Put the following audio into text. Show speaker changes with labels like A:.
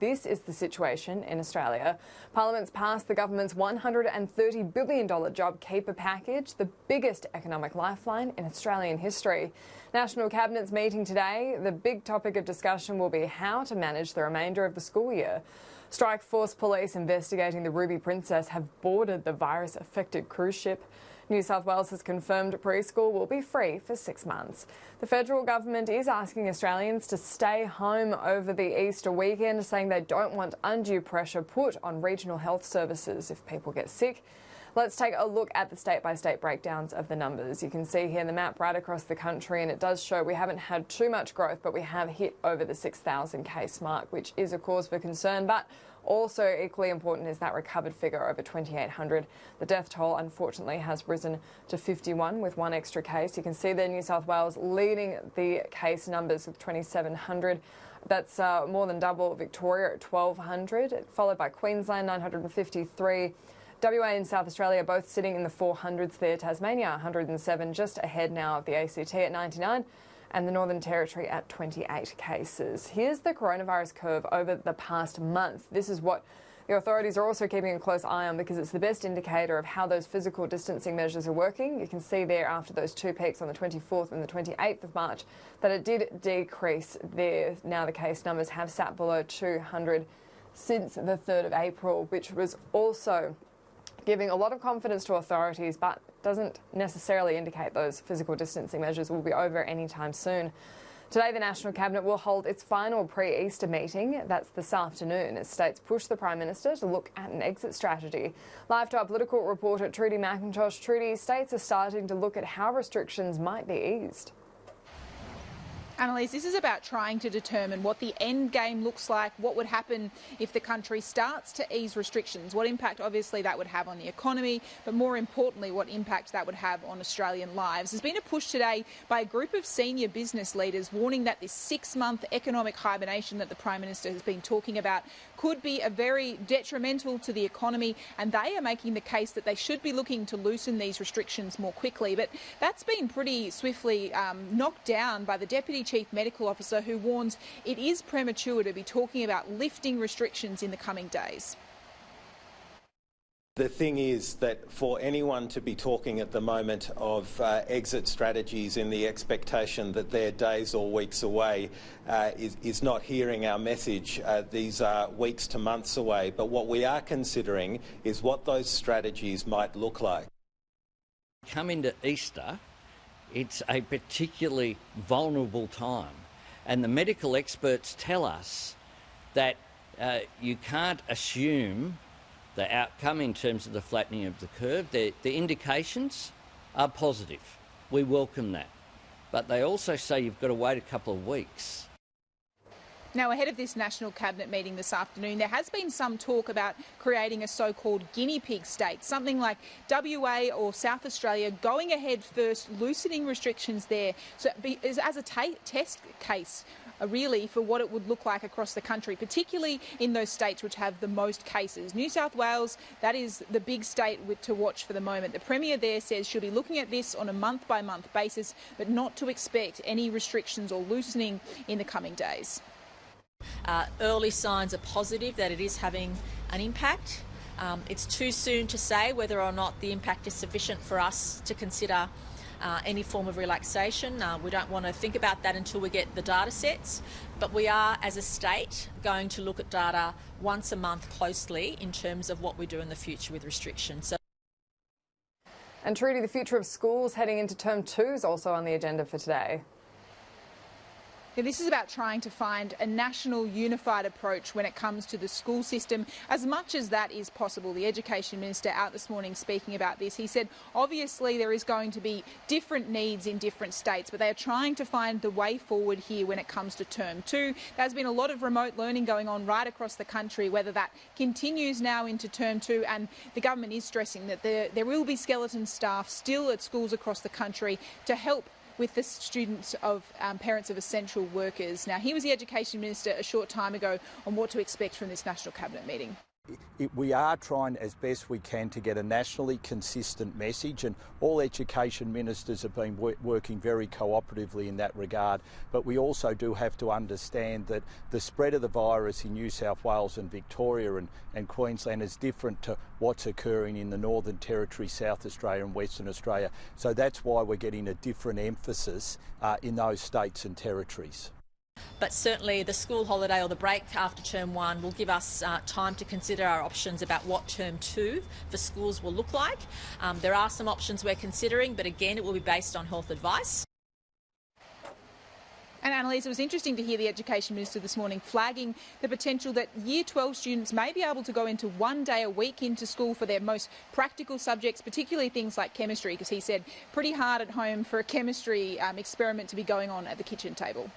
A: this is the situation in Australia. Parliament's passed the government's $130 billion JobKeeper package, the biggest economic lifeline in Australian history. National Cabinet's meeting today. The big topic of discussion will be how to manage the remainder of the school year. Strike Force police investigating the Ruby Princess have boarded the virus-affected cruise ship. New South Wales has confirmed preschool will be free for 6 months. The federal government is asking Australians to stay home over the Easter weekend, saying they don't want undue pressure put on regional health services if people get sick. Let's take a look at the state-by-state breakdowns of the numbers. You can see here the map right across the country, and it does show we haven't had too much growth, but we have hit over the 6,000 case mark, which is a cause for concern. But also equally important is that recovered figure over 2,800. The death toll, unfortunately, has risen to 51 with one extra case. You can see there New South Wales leading the case numbers with 2,700. That's more than double Victoria at 1,200, followed by Queensland, 953. WA and South Australia both sitting in the 400s there. Tasmania, 107, just ahead now of the ACT at 99. And the Northern Territory at 28 cases. Here's the coronavirus curve over the past month. This is what the authorities are also keeping a close eye on because it's the best indicator of how those physical distancing measures are working. You can see there after those two peaks on the 24th and the 28th of March that it did decrease there. Now the case numbers have sat below 200 since the 3rd of April, which was also giving a lot of confidence to authorities, but doesn't necessarily indicate those physical distancing measures will be over anytime soon. Today, the National Cabinet will hold its final pre-Easter meeting. That's this afternoon as states push the Prime Minister to look at an exit strategy. Live to our political reporter Trudy McIntosh. Trudy, states are starting to look at how restrictions might be eased.
B: Annalise, this is about trying to determine what the end game looks like, what would happen if the country starts to ease restrictions, what impact obviously that would have on the economy, but more importantly, what impact that would have on Australian lives. There's been a push today by a group of senior business leaders warning that this 6-month economic hibernation that the Prime Minister has been talking about could be a very detrimental to the economy, and they are making the case that they should be looking to loosen these restrictions more quickly. But that's been pretty swiftly knocked down by the Deputy Chief Medical Officer, who warns it is premature to be talking about lifting restrictions in the coming days.
C: The thing is that for anyone to be talking at the moment of exit strategies in the expectation that they're days or weeks away is not hearing our message. These are weeks to months away. But what we are considering is what those strategies might look like.
D: Come into Easter, it's a particularly vulnerable time, and the medical experts tell us that you can't assume the outcome in terms of the flattening of the curve. The indications are positive. We welcome that. But they also say you've got to wait a couple of weeks.
B: Now, ahead of this National Cabinet meeting this afternoon, there has been some talk about creating a so-called guinea pig state, something like WA or South Australia going ahead first, loosening restrictions there, so as a test case really for what it would look like across the country, particularly in those states which have the most cases. New South Wales, that is the big state to watch for the moment. The Premier there says she'll be looking at this on a month-by-month basis, but not to expect any restrictions or loosening in the coming days.
E: Early signs are positive that it is having an impact. It's too soon to say whether or not the impact is sufficient for us to consider any form of relaxation. We don't want to think about that until we get the data sets, but we are, as a state, going to look at data once a month closely in terms of what we do in the future with restrictions.
A: And Trudy, the future of schools heading into term 2 is also on the agenda for today.
B: Now, this is about trying to find a national unified approach when it comes to the school system, as much as that is possible. The Education Minister out this morning speaking about this. He said, obviously, there is going to be different needs in different states, but they are trying to find the way forward here when it comes to term 2. There's been a lot of remote learning going on right across the country, whether that continues now into term 2, and the government is stressing that there will be skeleton staff still at schools across the country to help with the students of parents of essential workers. Now, he was the Education Minister a short time ago on what to expect from this National Cabinet meeting.
F: We are trying as best we can to get a nationally consistent message, and all education ministers have been working very cooperatively in that regard. But we also do have to understand that the spread of the virus in New South Wales and Victoria and Queensland is different to what's occurring in the Northern Territory, South Australia and Western Australia. So that's why we're getting a different emphasis in those states and territories.
E: But certainly the school holiday or the break after term 1 will give us time to consider our options about what term 2 for schools will look like. There are some options we're considering, but again, it will be based on health advice.
B: And Annalise, it was interesting to hear the Education Minister this morning flagging the potential that Year 12 students may be able to go into 1 day a week into school for their most practical subjects, particularly things like chemistry, because he said pretty hard at home for a chemistry experiment to be going on at the kitchen table.